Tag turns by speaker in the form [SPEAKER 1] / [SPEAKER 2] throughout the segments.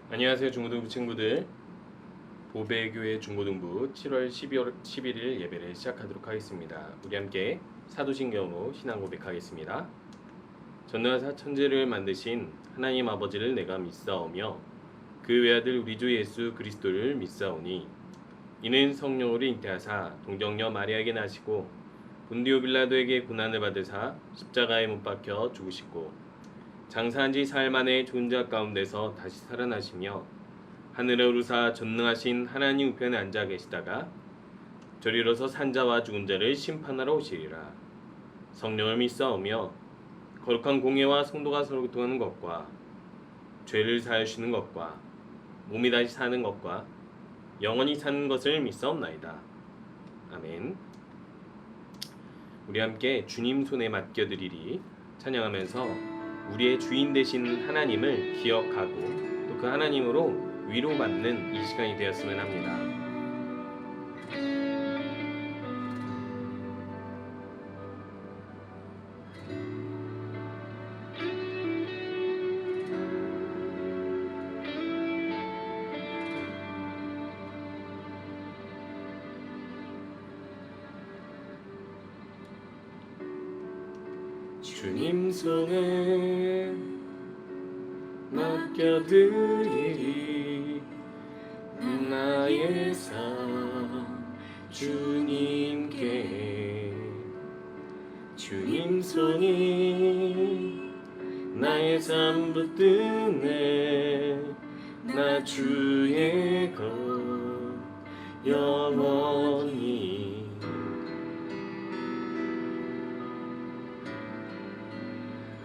[SPEAKER 1] 안녕하세요 중고등부 친구들. 보배교회 중고등부 7월 11일 예배를 시작하도록 하겠습니다. 우리 함께 사도신경으로 신앙 고백하겠습니다. 전능하사 천지를 만드신 하나님 아버지를 내가 믿사오며 그 외아들 우리 주 예수 그리스도를 믿사오니 이는 성령으로 잉태하사 동정녀 마리아에게 나시고 본디오 빌라도에게 고난을 받으사 십자가에 못 박혀 죽으시고 장사한 지 사흘 만에 죽은 자 가운데서 다시 살아나시며 하늘에 오르사 전능하신 하나님 우편에 앉아 계시다가 저리로서 산자와 죽은 자를 심판하러 오시리라. 성령을 믿사오며 거룩한 공예와 성도가 서로 교통하는 것과 죄를 사하시는 것과 몸이 다시 사는 것과 영원히 사는 것을 믿사옵나이다. 아멘. 우리 함께 주님 손에 맡겨드리리 찬양하면서 우리의 주인 되신 하나님을 기억하고 또 그 하나님으로 위로받는 이 시간이 되었으면 합니다. 주님 손에 맡겨드리리 나의 삶 주님께. 주님 손이 나의 삶 붙드네. 나 주의 것 영원히.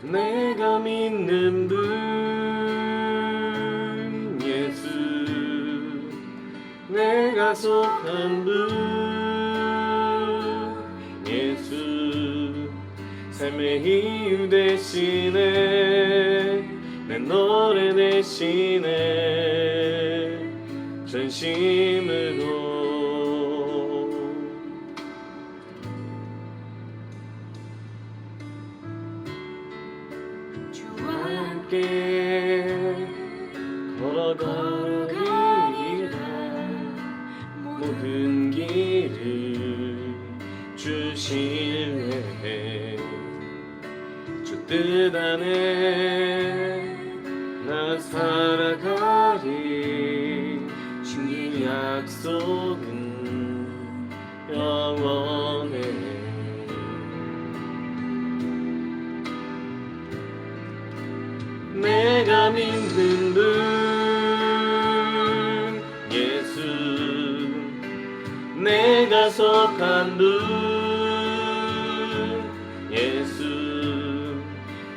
[SPEAKER 1] 내가 믿는 분 예수, 내가 속한 분 예수, 삶의 이유 대신에 내 노래 대신에 전심으로 걸어가리라. 모든 길을 주실래. 주 뜻 안에 나 살아가리. 주의 약속은 영원해. 내가 믿는 분 예수, 내가 속한 분 예수,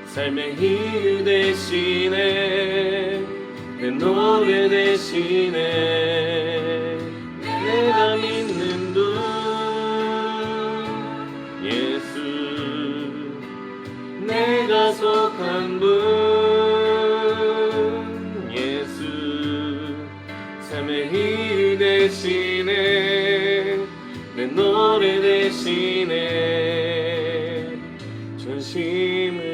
[SPEAKER 1] 삶의 이유 대신에 내 노래 대신에 내가 믿는 분 예수, 내가 속한 분 이유 대신에 내 노래 대신에 전심으로.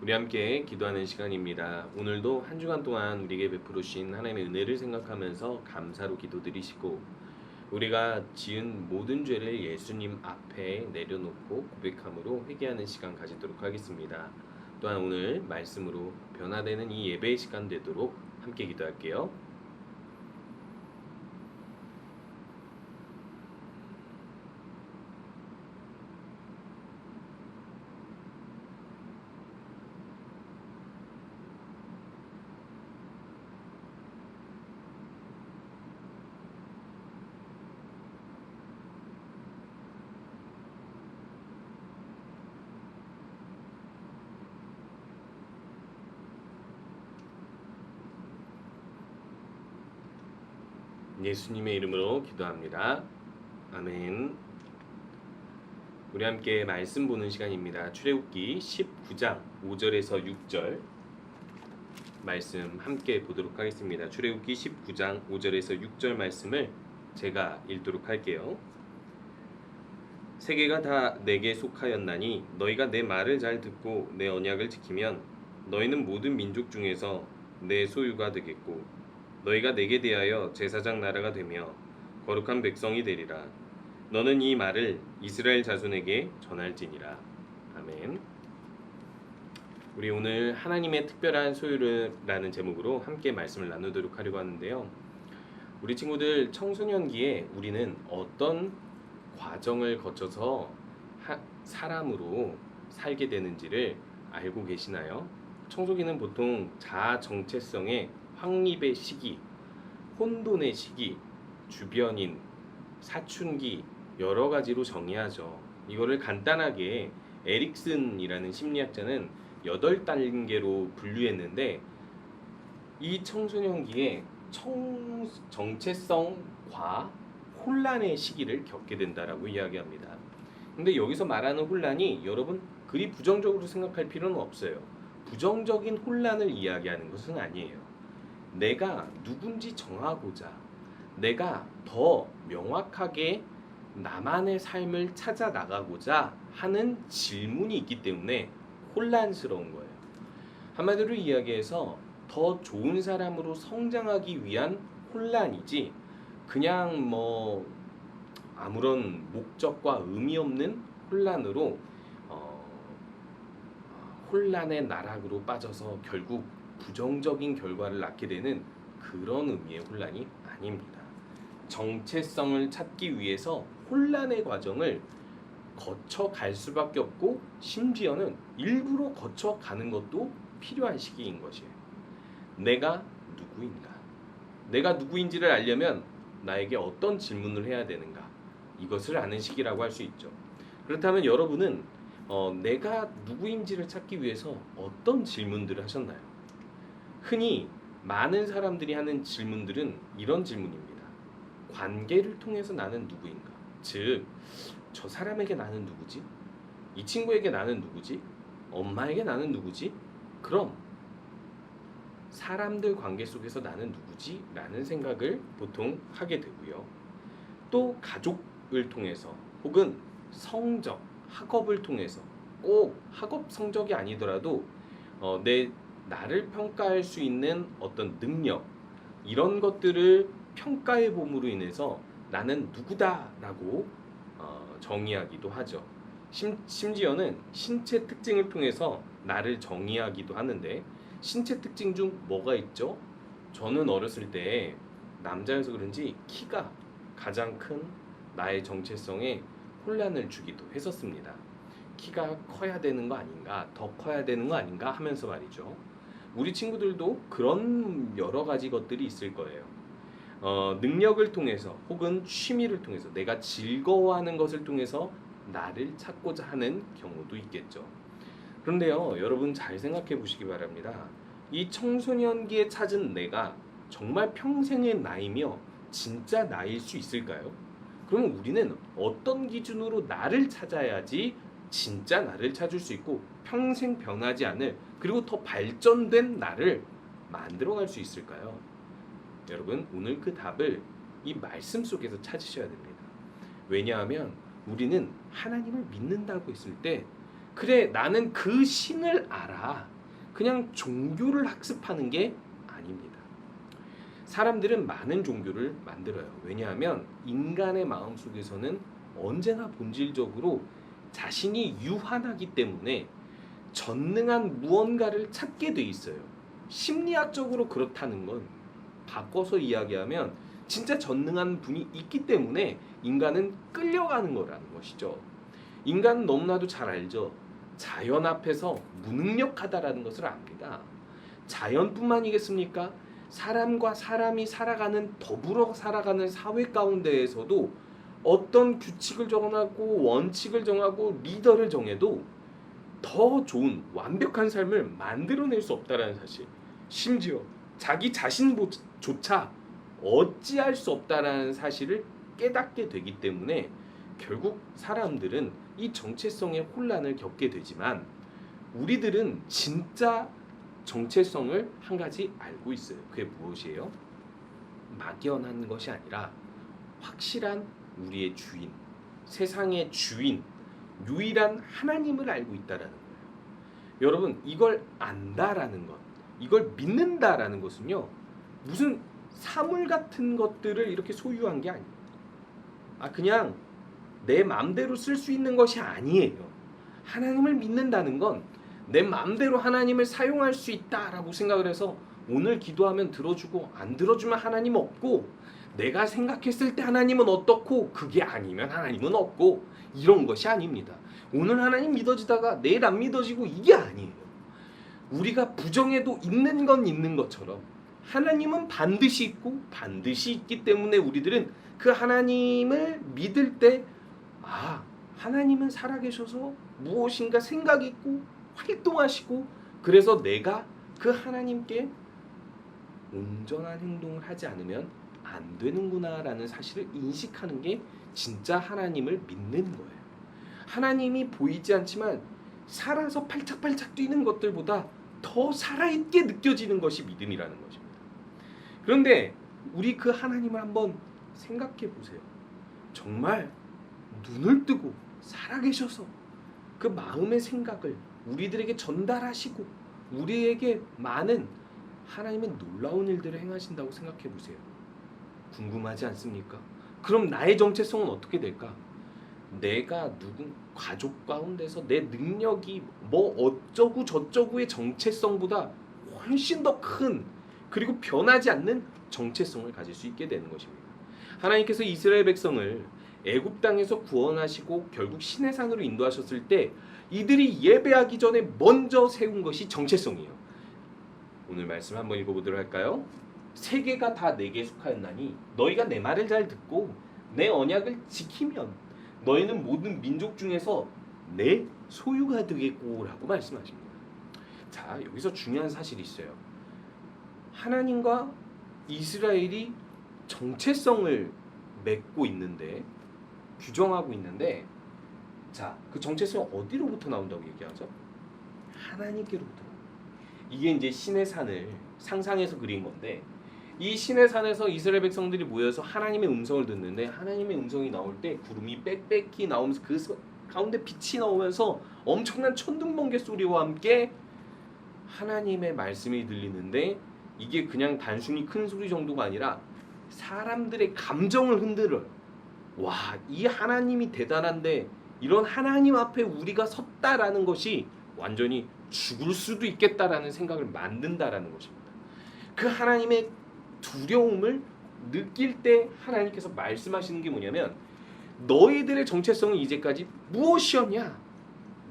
[SPEAKER 1] 우리 함께 기도하는 시간입니다. 오늘도 한 주간 동안 우리에게 베풀어 주신 하나님의 은혜를 생각하면서 감사로 기도드리시고 우리가 지은 모든 죄를 예수님 앞에 내려놓고 고백함으로 회개하는 시간 가지도록 하겠습니다. 또한 오늘 말씀으로 변화되는 이 예배의 시간 되도록 함께 기도할게요. 예수님의 이름으로 기도합니다. 아멘. 우리 함께 말씀 보는 시간입니다. 출애굽기 19장 5절에서 6절 말씀 함께 보도록 하겠습니다. 출애굽기 19장 5절에서 6절 말씀을 제가 읽도록 할게요. 세계가 다 내게 속하였나니 너희가 내 말을 잘 듣고 내 언약을 지키면 너희는 모든 민족 중에서 내 소유가 되겠고 너희가 내게 대하여 제사장 나라가 되며 거룩한 백성이 되리라. 너는 이 말을 이스라엘 자손에게 전할지니라. 아멘. 우리 오늘 하나님의 특별한 소유라는 제목으로 함께 말씀을 나누도록 하려고 하는데요. 우리 친구들 청소년기에 우리는 어떤 과정을 거쳐서 사람으로 살게 되는지를 알고 계시나요? 청소기는 보통 자아 정체성의 확립의 시기, 혼돈의 시기, 주변인, 사춘기 여러 가지로 정의하죠. 이거를 간단하게 에릭슨이라는 심리학자는 8단계로 분류했는데 이 청소년기에 정체성과 혼란의 시기를 겪게 된다라고 이야기합니다. 근데 여기서 말하는 혼란이 여러분 그리 부정적으로 생각할 필요는 없어요. 부정적인 혼란을 이야기하는 것은 아니에요. 내가 누군지 정하고자 내가 더 명확하게 나만의 삶을 찾아 나가고자 하는 질문이 있기 때문에 혼란스러운 거예요. 한마디로 이야기해서 더 좋은 사람으로 성장하기 위한 혼란이지 그냥 아무런 목적과 의미 없는 혼란으로 혼란의 나락으로 빠져서 결국 부정적인 결과를 낳게 되는 그런 의미의 혼란이 아닙니다. 정체성을 찾기 위해서 혼란의 과정을 거쳐갈 수밖에 없고 심지어는 일부러 거쳐가는 것도 필요한 시기인 것이에요. 내가 누구인가? 내가 누구인지를 알려면 나에게 어떤 질문을 해야 되는가? 이것을 아는 시기라고 할 수 있죠. 그렇다면 여러분은 내가 누구인지를 찾기 위해서 어떤 질문들을 하셨나요? 흔히 많은 사람들이 하는 질문들은 이런 질문입니다. 관계를 통해서 나는 누구인가? 즉, 저 사람에게 나는 누구지? 이 친구에게 나는 누구지? 엄마에게 나는 누구지? 그럼 사람들 관계 속에서 나는 누구지? 라는 생각을 보통 하게 되고요. 또 가족을 통해서 혹은 성적, 학업을 통해서 꼭 학업 성적이 아니더라도 나를 평가할 수 있는 어떤 능력 이런 것들을 평가해 봄으로 인해서 나는 누구다라고 정의하기도 하죠. 심지어는 신체 특징을 통해서 나를 정의하기도 하는데 신체 특징 중 뭐가 있죠? 저는 어렸을 때 남자여서 그런지 키가 가장 큰 나의 정체성에 혼란을 주기도 했었습니다. 키가 커야 되는 거 아닌가, 더 커야 되는 거 아닌가 하면서 말이죠. 우리 친구들도 그런 여러 가지 것들이 있을 거예요. 능력을 통해서 혹은 취미를 통해서 내가 즐거워하는 것을 통해서 나를 찾고자 하는 경우도 있겠죠. 그런데요, 여러분 잘 생각해 보시기 바랍니다. 이 청소년기에 찾은 내가 정말 평생의 나이며 진짜 나일 수 있을까요? 그럼 우리는 어떤 기준으로 나를 찾아야지 진짜 나를 찾을 수 있고 평생 변하지 않을 그리고 더 발전된 나를 만들어갈 수 있을까요? 여러분 오늘 그 답을 이 말씀 속에서 찾으셔야 됩니다. 왜냐하면 우리는 하나님을 믿는다고 했을 때 그래 나는 그 신을 알아 그냥 종교를 학습하는 게 아닙니다. 사람들은 많은 종교를 만들어요. 왜냐하면 인간의 마음속에서는 언제나 본질적으로 자신이 유한하기 때문에 전능한 무언가를 찾게 돼 있어요. 심리학적으로 그렇다는 건 바꿔서 이야기하면 진짜 전능한 분이 있기 때문에 인간은 끌려가는 거라는 것이죠. 인간은 너무나도 잘 알죠. 자연 앞에서 무능력하다라는 것을 압니다. 자연뿐만이겠습니까? 사람과 사람이 살아가는 더불어 살아가는 사회 가운데에서도 어떤 규칙을 정하고 원칙을 정하고 리더를 정해도 더 좋은 완벽한 삶을 만들어낼 수 없다라는 사실, 심지어 자기 자신조차 어찌할 수 없다라는 사실을 깨닫게 되기 때문에 결국 사람들은 이 정체성의 혼란을 겪게 되지만 우리들은 진짜 정체성을 한 가지 알고 있어요. 그게 무엇이에요? 막연한 것이 아니라 확실한 우리의 주인, 세상의 주인, 유일한 하나님을 알고 있다라는 거예요. 여러분, 이걸 안다라는 것, 이걸 믿는다라는 것은요, 무슨 사물 같은 것들을 이렇게 소유한 게 아니에요. 그냥 내 마음대로 쓸 수 있는 것이 아니에요. 하나님을 믿는다는 건 내 마음대로 하나님을 사용할 수 있다라고 생각을 해서 오늘 기도하면 들어주고 안 들어주면 하나님 없고, 내가 생각했을 때 하나님은 어떻고 그게 아니면 하나님은 없고, 이런 것이 아닙니다. 오늘 하나님 믿어지다가 내일 안 믿어지고, 이게 아니에요. 우리가 부정해도 있는 건 있는 것처럼 하나님은 반드시 있고 반드시 있기 때문에 우리들은 그 하나님을 믿을 때 하나님은 살아계셔서 무엇인가 생각이 있고 활동하시고, 그래서 내가 그 하나님께 온전한 행동을 하지 않으면 안 되는구나 라는 사실을 인식하는 게 진짜 하나님을 믿는 거예요. 하나님이 보이지 않지만 살아서 팔짝팔짝 뛰는 것들보다 더 살아있게 느껴지는 것이 믿음이라는 것입니다. 그런데 우리 그 하나님을 한번 생각해 보세요. 정말 눈을 뜨고 살아계셔서 그 마음의 생각을 우리들에게 전달하시고 우리에게 많은 하나님의 놀라운 일들을 행하신다고 생각해 보세요. 궁금하지 않습니까? 그럼 나의 정체성은 어떻게 될까? 내가 가족 가운데서 내 능력이 뭐 어쩌고 저쩌고의 정체성보다 훨씬 더 큰, 그리고 변하지 않는 정체성을 가질 수 있게 되는 것입니다. 하나님께서 이스라엘 백성을 애굽 땅에서 구원하시고 결국 시내산으로 인도하셨을 때 이들이 예배하기 전에 먼저 세운 것이 정체성이에요. 오늘 말씀 한번 읽어보도록 할까요? 세계가 다 내게 속하였나니 너희가 내 말을 잘 듣고 내 언약을 지키면 너희는 모든 민족 중에서 내 소유가 되겠고 라고 말씀하십니다. 자, 여기서 중요한 사실이 있어요. 하나님과 이스라엘이 정체성을 맺고 있는데, 규정하고 있는데, 자, 그 정체성이 어디로부터 나온다고 얘기하죠? 하나님께로부터. 이게 이제 신의 산을 상상해서 그린 건데, 이 신의 산에서 이스라엘 백성들이 모여서 하나님의 음성을 듣는데, 하나님의 음성이 나올 때 구름이 빽빽히 나오면서 그 가운데 빛이 나오면서 엄청난 천둥번개 소리와 함께 하나님의 말씀이 들리는데, 이게 그냥 단순히 큰 소리 정도가 아니라 사람들의 감정을 흔들어요. 와, 이 하나님이 대단한데 이런 하나님 앞에 우리가 섰다라는 것이 완전히 죽을 수도 있겠다라는 생각을 만든다라는 것입니다. 그 하나님의 두려움을 느낄 때 하나님께서 말씀하시는 게 뭐냐면, 너희들의 정체성은 이제까지 무엇이었냐?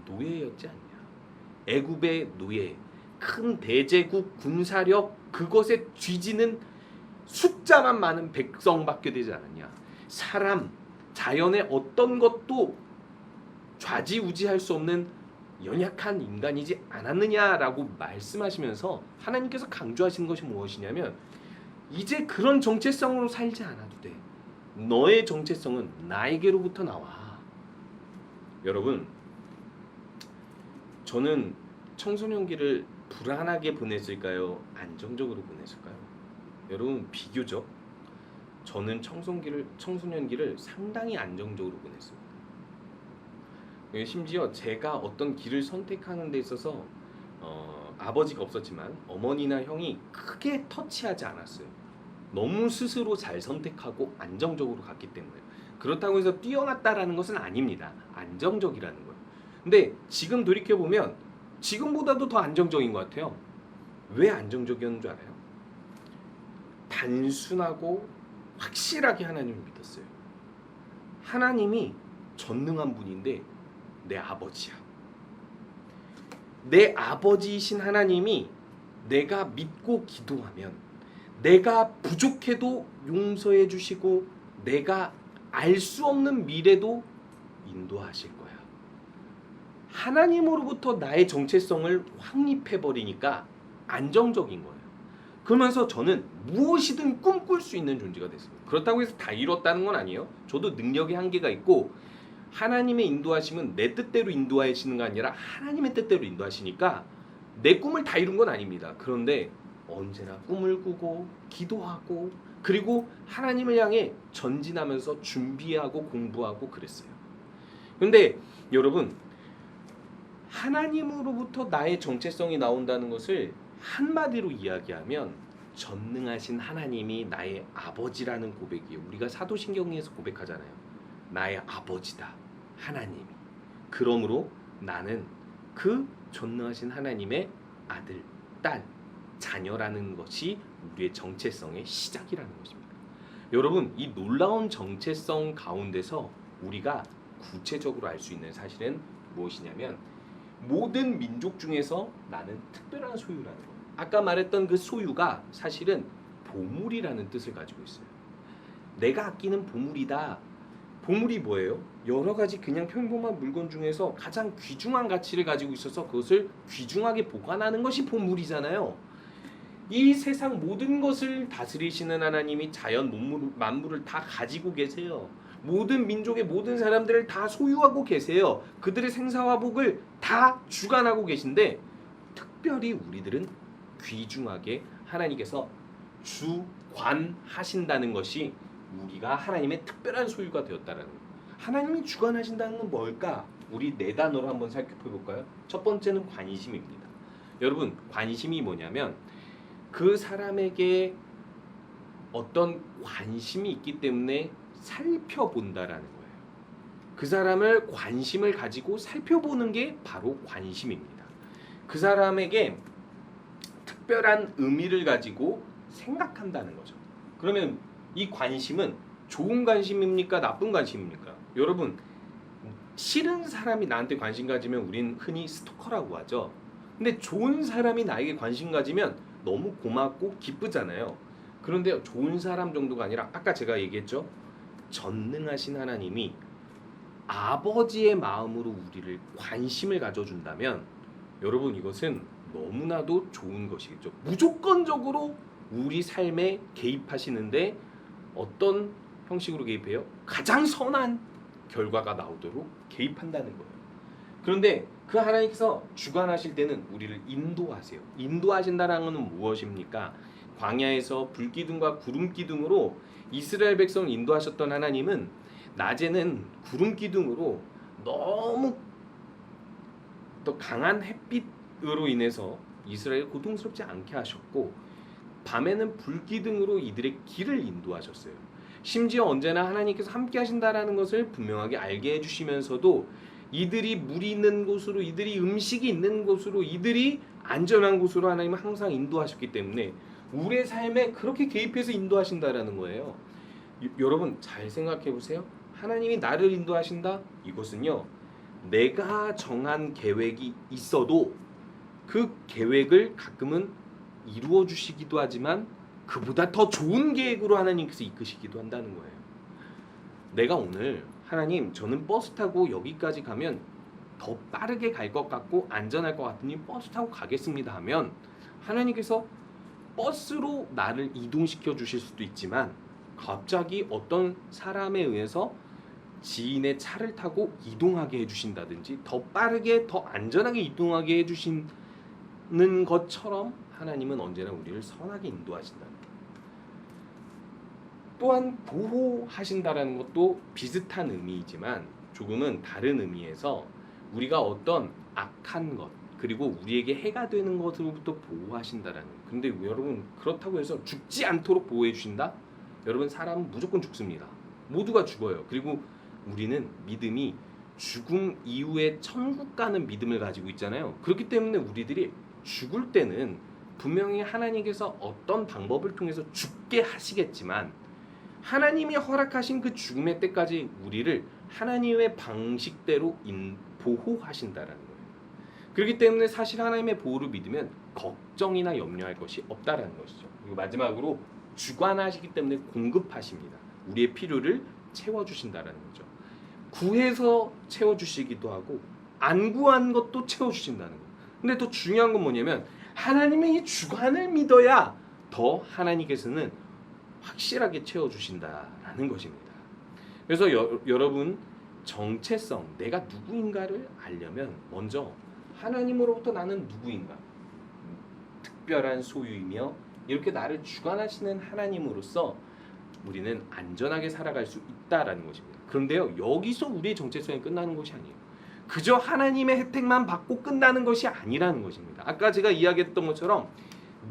[SPEAKER 1] 노예였지 않냐? 애굽의 노예, 큰 대제국 군사력, 그것에 뒤지는 숫자만 많은 백성밖에 되지 않았냐? 사람, 자연의 어떤 것도 좌지우지할 수 없는 연약한 인간이지 않았느냐라고 말씀하시면서 하나님께서 강조하시는 것이 무엇이냐면, 이제 그런 정체성으로 살지 않아도 돼. 너의 정체성은 나에게로부터 나와. 여러분, 저는 청소년기를 불안하게 보냈을까요? 안정적으로 보냈을까요? 여러분, 비교적 저는 청소년기를 상당히 안정적으로 보냈습니다. 심지어 제가 어떤 길을 선택하는 데 있어서 아버지가 없었지만 어머니나 형이 크게 터치하지 않았어요. 너무 스스로 잘 선택하고 안정적으로 갔기 때문에. 그렇다고 해서 뛰어났다라는 것은 아닙니다. 안정적이라는 거예요. 근데 지금 돌이켜보면 지금보다도 더 안정적인 것 같아요. 왜 안정적이었는 줄 알아요? 단순하고 확실하게 하나님을 믿었어요. 하나님이 전능한 분인데 내 아버지야. 내 아버지이신 하나님이 내가 믿고 기도하면 내가 부족해도 용서해 주시고 내가 알 수 없는 미래도 인도하실 거야. 하나님으로부터 나의 정체성을 확립해버리니까 안정적인 거예요. 그러면서 저는 무엇이든 꿈꿀 수 있는 존재가 됐습니다. 그렇다고 해서 다 이뤘다는 건 아니에요. 저도 능력의 한계가 있고, 하나님의 인도하심은 내 뜻대로 인도하시는 게 아니라 하나님의 뜻대로 인도하시니까 내 꿈을 다 이룬 건 아닙니다. 그런데 언제나 꿈을 꾸고 기도하고 그리고 하나님을 향해 전진하면서 준비하고 공부하고 그랬어요. 근데 여러분, 하나님으로부터 나의 정체성이 나온다는 것을 한마디로 이야기하면 전능하신 하나님이 나의 아버지라는 고백이에요. 우리가 사도신경에서 고백하잖아요. 나의 아버지다, 하나님이. 그러므로 나는 그 전능하신 하나님의 아들, 딸, 자녀라는 것이 우리의 정체성의 시작이라는 것입니다. 여러분, 이 놀라운 정체성 가운데서 우리가 구체적으로 알 수 있는 사실은 무엇이냐면 모든 민족 중에서 나는 특별한 소유라는 거예요. 아까 말했던 그 소유가 사실은 보물이라는 뜻을 가지고 있어요. 내가 아끼는 보물이다. 보물이 뭐예요? 여러 가지 그냥 평범한 물건 중에서 가장 귀중한 가치를 가지고 있어서 그것을 귀중하게 보관하는 것이 보물이잖아요. 이 세상 모든 것을 다스리시는 하나님이 자연 만물을 다 가지고 계세요. 모든 민족의 모든 사람들을 다 소유하고 계세요. 그들의 생사화복을 다 주관하고 계신데 특별히 우리들은 귀중하게 하나님께서 주관하신다는 것이 우리가 하나님의 특별한 소유가 되었다라는 거예요. 하나님이 주관하신다는 건 뭘까? 우리 네 단어로 한번 살펴볼까요? 첫 번째는 관심입니다. 여러분, 관심이 뭐냐면 그 사람에게 어떤 관심이 있기 때문에 살펴본다라는 거예요. 그 사람을 관심을 가지고 살펴보는 게 바로 관심입니다. 그 사람에게 특별한 의미를 가지고 생각한다는 거죠. 그러면 이 관심은 좋은 관심입니까? 나쁜 관심입니까? 여러분, 싫은 사람이 나한테 관심 가지면 우린 흔히 스토커라고 하죠. 근데 좋은 사람이 나에게 관심 가지면 너무 고맙고 기쁘잖아요. 그런데 좋은 사람 정도가 아니라 아까 제가 얘기했죠. 전능하신 하나님이 아버지의 마음으로 우리를 관심을 가져준다면 여러분, 이것은 너무나도 좋은 것이겠죠. 무조건적으로 우리 삶에 개입하시는데 어떤 형식으로 개입해요? 가장 선한 결과가 나오도록 개입한다는 거예요. 그런데 그 하나님께서 주관하실 때는 우리를 인도하세요. 인도하신다는 것은 무엇입니까? 광야에서 불기둥과 구름기둥으로 이스라엘 백성을 인도하셨던 하나님은 낮에는 구름기둥으로 너무 더 강한 햇빛으로 인해서 이스라엘을 고통스럽지 않게 하셨고 밤에는 불기둥으로 이들의 길을 인도하셨어요. 심지어 언제나 하나님께서 함께 하신다라는 것을 분명하게 알게 해주시면서도 이들이 물이 있는 곳으로, 이들이 음식이 있는 곳으로, 이들이 안전한 곳으로 하나님은 항상 인도하셨기 때문에 우리의 삶에 그렇게 개입해서 인도하신다라는 거예요. 여러분, 잘 생각해 보세요. 하나님이 나를 인도하신다? 이것은요, 내가 정한 계획이 있어도 그 계획을 가끔은 이루어 주시기도 하지만 그보다 더 좋은 계획으로 하나님께서 이끄시기도 한다는 거예요. 내가 오늘 하나님, 저는 버스 타고 여기까지 가면 더 빠르게 갈 것 같고 안전할 것 같으니 버스 타고 가겠습니다 하면 하나님께서 버스로 나를 이동시켜 주실 수도 있지만 갑자기 어떤 사람에 의해서 지인의 차를 타고 이동하게 해주신다든지 더 빠르게 더 안전하게 이동하게 해주시는 것처럼 하나님은 언제나 우리를 선하게 인도하신다. 또한 보호하신다라는 것도 비슷한 의미이지만 조금은 다른 의미에서 우리가 어떤 악한 것 그리고 우리에게 해가 되는 것으로부터 보호하신다라는 거예요. 근데 여러분, 그렇다고 해서 죽지 않도록 보호해 주신다? 여러분, 사람은 무조건 죽습니다. 모두가 죽어요. 그리고 우리는 믿음이 죽음 이후에 천국 가는 믿음을 가지고 있잖아요. 그렇기 때문에 우리들이 죽을 때는 분명히 하나님께서 어떤 방법을 통해서 죽게 하시겠지만 하나님이 허락하신 그 죽음의 때까지 우리를 하나님의 방식대로 보호하신다라는 거예요. 그렇기 때문에 사실 하나님의 보호를 믿으면 걱정이나 염려할 것이 없다라는 것이죠. 그리고 마지막으로 주관하시기 때문에 공급하십니다. 우리의 필요를 채워주신다라는 거죠. 구해서 채워주시기도 하고 안 구한 것도 채워주신다는 거예요. 근데 더 중요한 건 뭐냐면 하나님의 이 주관을 믿어야 더 하나님께서는 확실하게 채워주신다라는 것입니다. 그래서 여러분, 정체성, 내가 누구인가를 알려면 먼저 하나님으로부터 나는 누구인가, 특별한 소유이며 이렇게 나를 주관하시는 하나님으로서 우리는 안전하게 살아갈 수 있다라는 것입니다. 그런데요, 여기서 우리의 정체성이 끝나는 것이 아니에요. 그저 하나님의 혜택만 받고 끝나는 것이 아니라는 것입니다. 아까 제가 이야기했던 것처럼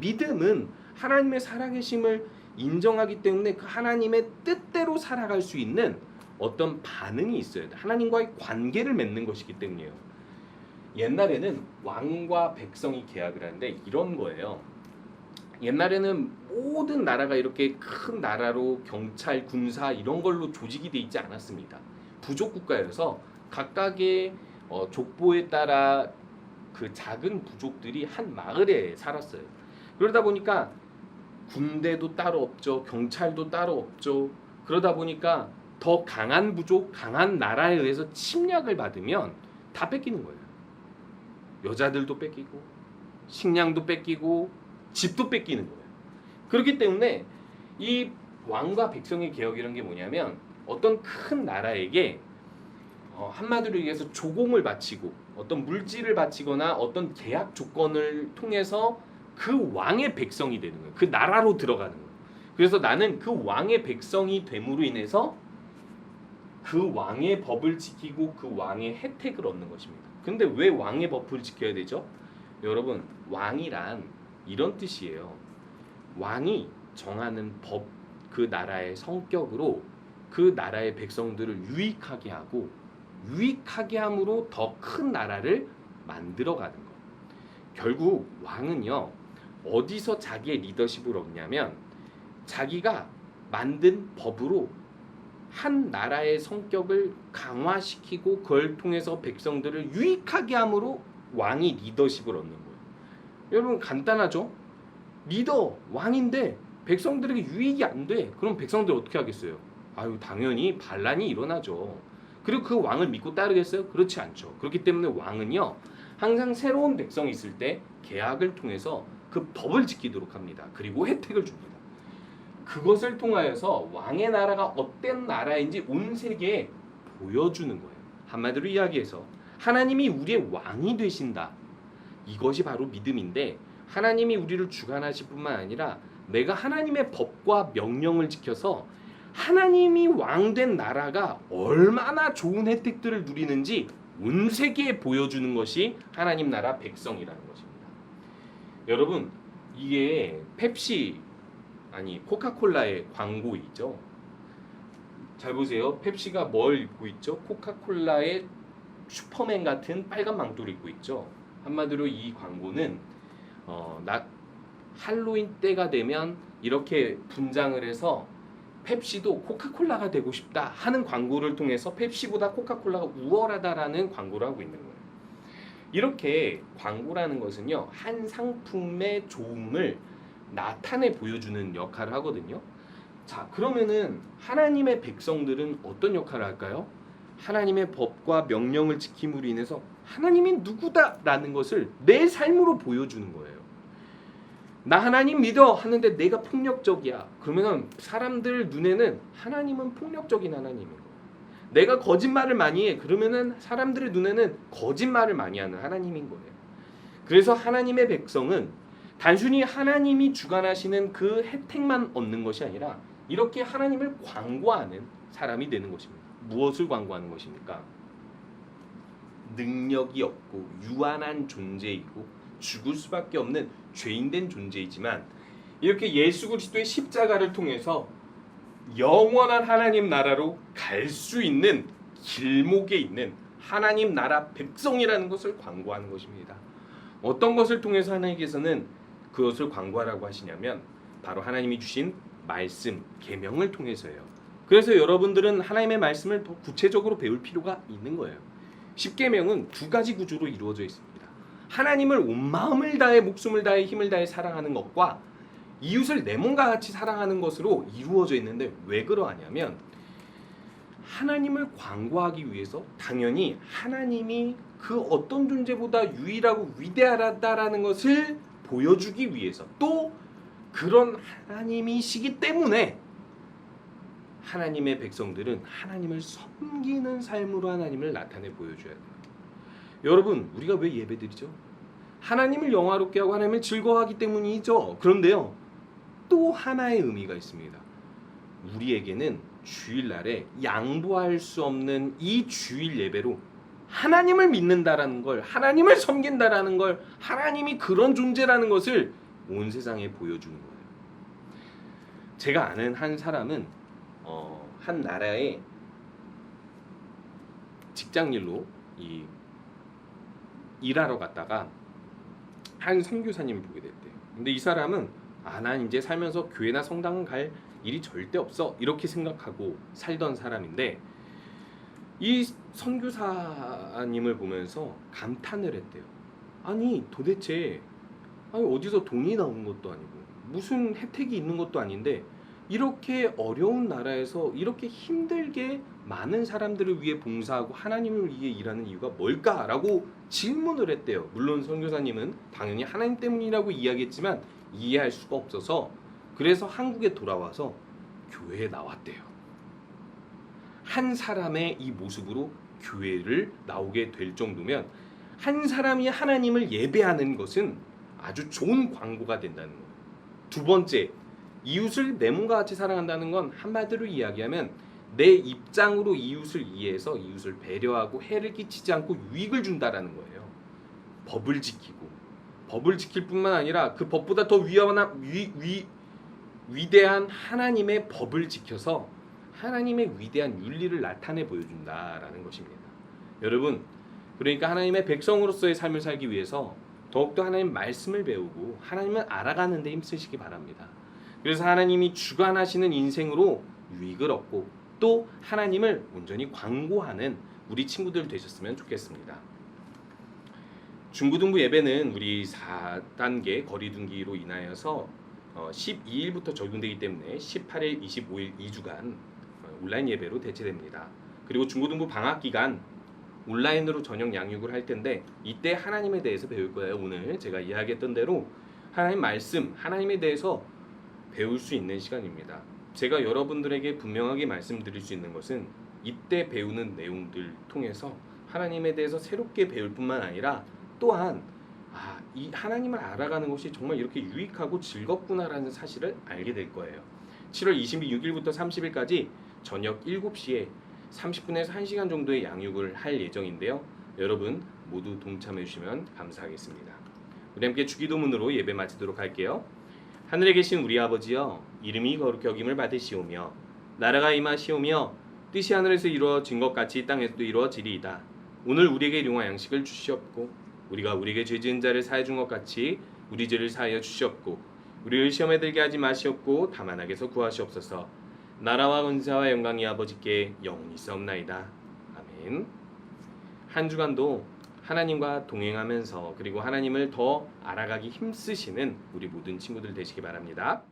[SPEAKER 1] 믿음은 하나님의 살아계심을 인정하기 때문에 그 하나님의 뜻대로 살아갈 수 있는 어떤 반응이 있어야 돼. 하나님과의 관계를 맺는 것이기 때문이에요. 옛날에는 왕과 백성이 계약을 하는데 이런 거예요. 옛날에는 모든 나라가 이렇게 큰 나라로 경찰, 군사 이런 걸로 조직이 돼 있지 않았습니다. 부족 국가여서 각각의 족보에 따라 그 작은 부족들이 한 마을에 살았어요. 그러다 보니까 군대도 따로 없죠. 경찰도 따로 없죠. 그러다 보니까 더 강한 부족, 강한 나라에 의해서 침략을 받으면 다 뺏기는 거예요. 여자들도 뺏기고 식량도 뺏기고 집도 뺏기는 거예요. 그렇기 때문에 이 왕과 백성의 개혁이라는 게 뭐냐면 어떤 큰 나라에게 한마디로 얘기해서 조공을 바치고 어떤 물질을 바치거나 어떤 계약 조건을 통해서 그 왕의 백성이 되는 거예요. 그 나라로 들어가는 거예요. 그래서 나는 그 왕의 백성이 됨으로 인해서 그 왕의 법을 지키고 그 왕의 혜택을 얻는 것입니다. 근데 왜 왕의 법을 지켜야 되죠? 여러분, 왕이란 이런 뜻이에요. 왕이 정하는 법, 그 나라의 성격으로 그 나라의 백성들을 유익하게 하고 유익하게 함으로 더 큰 나라를 만들어가는 것. 결국 왕은요, 어디서 자기의 리더십을 얻냐면 자기가 만든 법으로 한 나라의 성격을 강화시키고 그걸 통해서 백성들을 유익하게 함으로 왕이 리더십을 얻는 거예요. 여러분, 간단하죠? 리더, 왕인데 백성들에게 유익이 안 돼. 그럼 백성들 어떻게 하겠어요? 아유, 당연히 반란이 일어나죠. 그리고 그 왕을 믿고 따르겠어요? 그렇지 않죠. 그렇기 때문에 왕은요, 항상 새로운 백성이 있을 때 계약을 통해서 그 법을 지키도록 합니다. 그리고 혜택을 줍니다. 그것을 통하여서 왕의 나라가 어떤 나라인지 온 세계에 보여주는 거예요. 한마디로 이야기해서 하나님이 우리의 왕이 되신다. 이것이 바로 믿음인데, 하나님이 우리를 주관하실 뿐만 아니라 내가 하나님의 법과 명령을 지켜서 하나님이 왕된 나라가 얼마나 좋은 혜택들을 누리는지 온 세계에 보여주는 것이 하나님 나라 백성이라는 것입니다. 여러분, 이게 코카콜라의 광고이죠. 잘 보세요. 펩시가 뭘 입고 있죠? 코카콜라의 슈퍼맨 같은 빨간 망토를 입고 있죠. 한마디로 이 광고는 할로윈 때가 되면 이렇게 분장을 해서 펩시도 코카콜라가 되고 싶다 하는 광고를 통해서 펩시보다 코카콜라가 우월하다라는 광고를 하고 있는 거예요. 이렇게 광고라는 것은요, 한 상품의 좋음을 나타내 보여주는 역할을 하거든요. 자, 그러면은 하나님의 백성들은 어떤 역할을 할까요? 하나님의 법과 명령을 지킴으로 인해서 하나님이 누구다라는 것을 내 삶으로 보여주는 거예요. 나 하나님 믿어 하는데 내가 폭력적이야. 그러면 사람들 눈에는 하나님은 폭력적인 하나님인 거예요. 내가 거짓말을 많이 해. 그러면은 사람들의 눈에는 거짓말을 많이 하는 하나님인 거예요. 그래서 하나님의 백성은 단순히 하나님이 주관하시는 그 혜택만 얻는 것이 아니라 이렇게 하나님을 광고하는 사람이 되는 것입니다. 무엇을 광고하는 것입니까? 능력이 없고 유한한 존재이고 죽을 수밖에 없는 죄인된 존재이지만 이렇게 예수 그리스도의 십자가를 통해서 영원한 하나님 나라로 갈 수 있는 길목에 있는 하나님 나라 백성이라는 것을 광고하는 것입니다. 어떤 것을 통해서 하나님께서는 그것을 광고하라고 하시냐면 바로 하나님이 주신 말씀, 계명을 통해서예요. 그래서 여러분들은 하나님의 말씀을 더 구체적으로 배울 필요가 있는 거예요. 십계명은 두 가지 구조로 이루어져 있습니다. 하나님을 온 마음을 다해 목숨을 다해 힘을 다해 사랑하는 것과 이웃을 내 몸과 같이 사랑하는 것으로 이루어져 있는데 왜 그러하냐면 하나님을 광고하기 위해서 당연히 하나님이 그 어떤 존재보다 유일하고 위대하다라는 것을 보여주기 위해서 또 그런 하나님이시기 때문에 하나님의 백성들은 하나님을 섬기는 삶으로 하나님을 나타내 보여줘야 돼요. 여러분, 우리가 왜 예배드리죠? 하나님을 영화롭게 하고 하나님을 즐거워하기 때문이죠. 그런데요, 또 하나의 의미가 있습니다. 우리에게는 주일날에 양보할 수 없는 이 주일 예배로 하나님을 믿는다라는 걸, 하나님을 섬긴다라는 걸, 하나님이 그런 존재라는 것을 온 세상에 보여주는 거예요. 제가 아는 한 사람은 한 나라의 직장일로 일하러 갔다가 한 선교사님을 보게 됐대요. 근데 이 사람은 난 이제 살면서 교회나 성당은 갈 일이 절대 없어 이렇게 생각하고 살던 사람인데 이 선교사님을 보면서 감탄을 했대요. 아니 도대체 어디서 돈이 나오는 것도 아니고 무슨 혜택이 있는 것도 아닌데 이렇게 어려운 나라에서 이렇게 힘들게 많은 사람들을 위해 봉사하고 하나님을 위해 일하는 이유가 뭘까라고 질문을 했대요. 물론 선교사님은 당연히 하나님 때문이라고 이야기했지만 이해할 수가 없어서 그래서 한국에 돌아와서 교회에 나왔대요. 한 사람의 이 모습으로 교회를 나오게 될 정도면 한 사람이 하나님을 예배하는 것은 아주 좋은 광고가 된다는 거예요. 두 번째, 이웃을 내 몸과 같이 사랑한다는 건 한마디로 이야기하면 내 입장으로 이웃을 이해해서 이웃을 배려하고 해를 끼치지 않고 유익을 준다라는 거예요. 법을 지키고 법을 지킬 뿐만 아니라 그 법보다 더 위대한 하나님의 법을 지켜서 하나님의 위대한 윤리를 나타내 보여준다라는 것입니다. 여러분, 그러니까 하나님의 백성으로서의 삶을 살기 위해서 더욱더 하나님 말씀을 배우고 하나님을 알아가는 데 힘쓰시기 바랍니다. 그래서 하나님이 주관하시는 인생으로 유익을 얻고 또 하나님을 온전히 광고하는 우리 친구들 되셨으면 좋겠습니다. 중고등부 예배는 우리 4단계 거리두기로 인하여서 12일부터 적용되기 때문에 18일, 25일 2주간 온라인 예배로 대체됩니다. 그리고 중고등부 방학 기간 온라인으로 저녁 양육을 할 텐데 이때 하나님에 대해서 배울 거예요. 오늘 제가 이야기했던 대로 하나님 말씀, 하나님에 대해서 배울 수 있는 시간입니다. 제가 여러분들에게 분명하게 말씀드릴 수 있는 것은 이때 배우는 내용들 통해서 하나님에 대해서 새롭게 배울 뿐만 아니라 또한 이 하나님을 알아가는 것이 정말 이렇게 유익하고 즐겁구나라는 사실을 알게 될 거예요. 7월 26일부터 30일까지 저녁 7시에 30분에서 1시간 정도의 양육을 할 예정인데요. 여러분 모두 동참해 주시면 감사하겠습니다. 우리 함께 주기도문으로 예배 마치도록 할게요. 하늘에 계신 우리 아버지여, 이름이 거룩히 여김을 받으시오며 나라가 임하시오며 뜻이 하늘에서 이루어진 것 같이 땅에서도 이루어지리이다. 오늘 우리에게 일용할 양식을 주시옵고 우리가 우리에게 죄 지은 자를 사해 준 것 같이 우리 죄를 사하여 주시옵고 우리를 시험에 들게 하지 마시옵고 다만 악에서 구하시옵소서. 나라와 권세와 영광이 아버지께 영원히 있사옵나이다. 아멘. 한 주간도 하나님과 동행하면서 그리고 하나님을 더 알아가기 힘쓰시는 우리 모든 친구들 되시기 바랍니다.